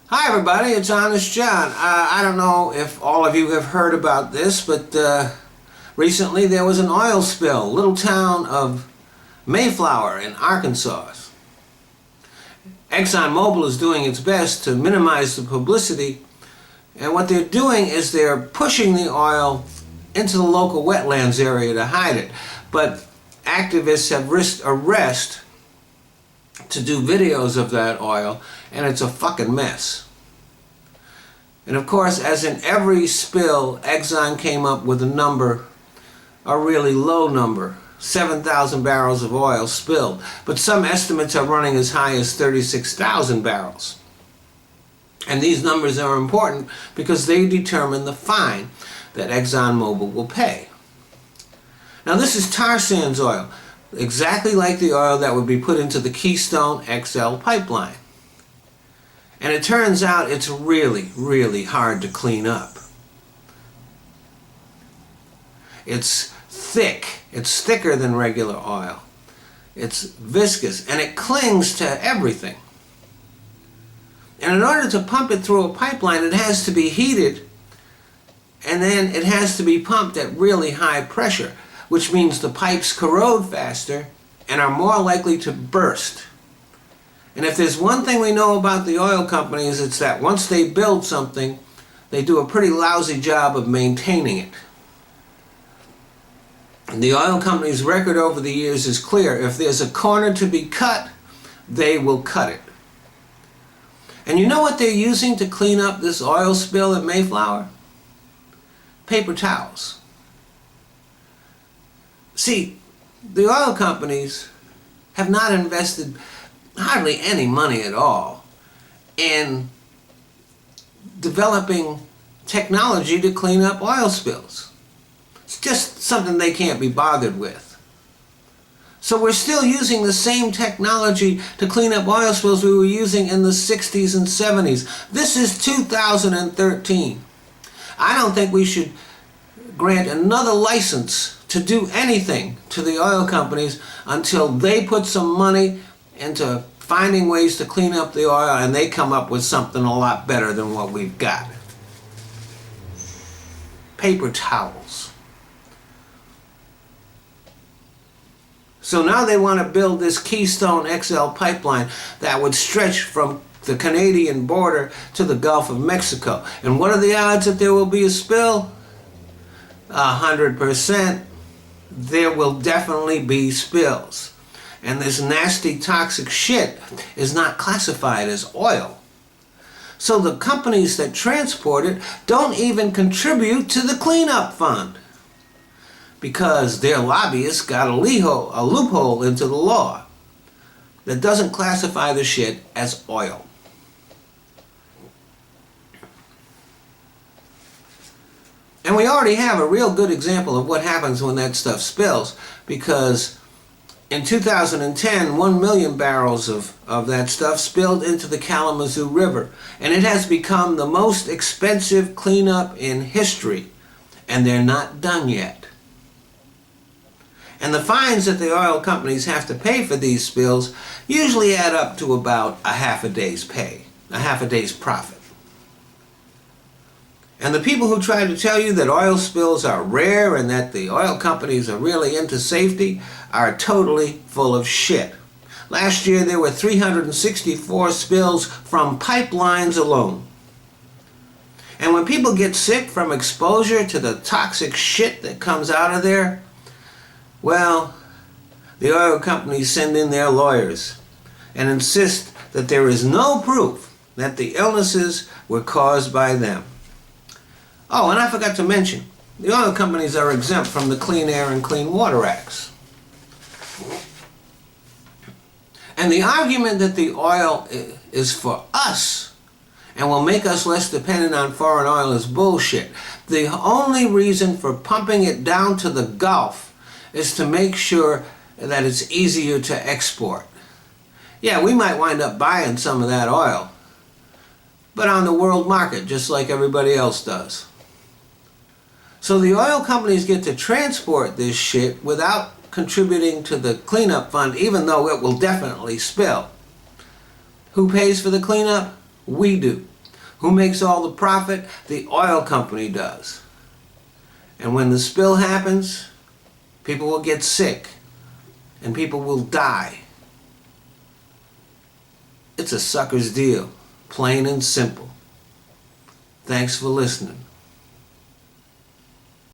Hi everybody, it's Honest John. I don't know if all of you have heard about this, but recently there was an oil spill, little town of Mayflower in Arkansas. ExxonMobil is doing its best to minimize the publicity, and what they're doing is they're pushing the oil into the local wetlands area to hide it. But activists have risked arrest to do videos of that oil, and it's a fucking mess. And of course, as in every spill, Exxon came up with a really low number, 7,000 barrels of oil spilled. But some estimates are running as high as 36,000 barrels. And these numbers are important because they determine the fine that ExxonMobil will pay. Now this is tar sands oil, exactly like the oil that would be put into the Keystone XL pipeline. And it turns out it's really, really hard to clean up. It's thick. It's thicker than regular oil. It's viscous, and it clings to everything. And in order to pump it through a pipeline, it has to be heated, and then it has to be pumped at really high pressure, which means the pipes corrode faster and are more likely to burst. And if there's one thing we know about the oil companies, it's that once they build something, they do a pretty lousy job of maintaining it. And the oil company's record over the years is clear. If there's a corner to be cut, they will cut it. And you know what they're using to clean up this oil spill at Mayflower? Paper towels. See, the oil companies have not invested hardly any money at all in developing technology to clean up oil spills. It's just something they can't be bothered with. So we're still using the same technology to clean up oil spills we were using in the 60s and 70s. This is 2013. I don't think we should grant another license to do anything to the oil companies until they put some money into finding ways to clean up the oil and they come up with something a lot better than what we've got. Paper towels. So now they want to build this Keystone XL pipeline that would stretch from the Canadian border to the Gulf of Mexico. And what are the odds that there will be a spill? 100%. There will definitely be spills. And this nasty toxic shit is not classified as oil. So the companies that transport it don't even contribute to the cleanup fund, because their lobbyists got a loophole into the law that doesn't classify the shit as oil. And we already have a real good example of what happens when that stuff spills, because in 2010, 1 million barrels of that stuff spilled into the Kalamazoo River, and it has become the most expensive cleanup in history, and they're not done yet. And the fines that the oil companies have to pay for these spills usually add up to about a half a day's pay, a half a day's profit. And the people who try to tell you that oil spills are rare and that the oil companies are really into safety are totally full of shit. Last year there were 364 spills from pipelines alone. And when people get sick from exposure to the toxic shit that comes out of there, well, the oil companies send in their lawyers and insist that there is no proof that the illnesses were caused by them. Oh, and I forgot to mention, the oil companies are exempt from the Clean Air and Clean Water Acts. And the argument that the oil is for us and will make us less dependent on foreign oil is bullshit. The only reason for pumping it down to the Gulf is to make sure that it's easier to export. Yeah, we might wind up buying some of that oil, but on the world market, just like everybody else does. So the oil companies get to transport this shit without contributing to the cleanup fund, even though it will definitely spill. Who pays for the cleanup? We do. Who makes all the profit? The oil company does. And when the spill happens, people will get sick and people will die. It's a sucker's deal, plain and simple. Thanks for listening.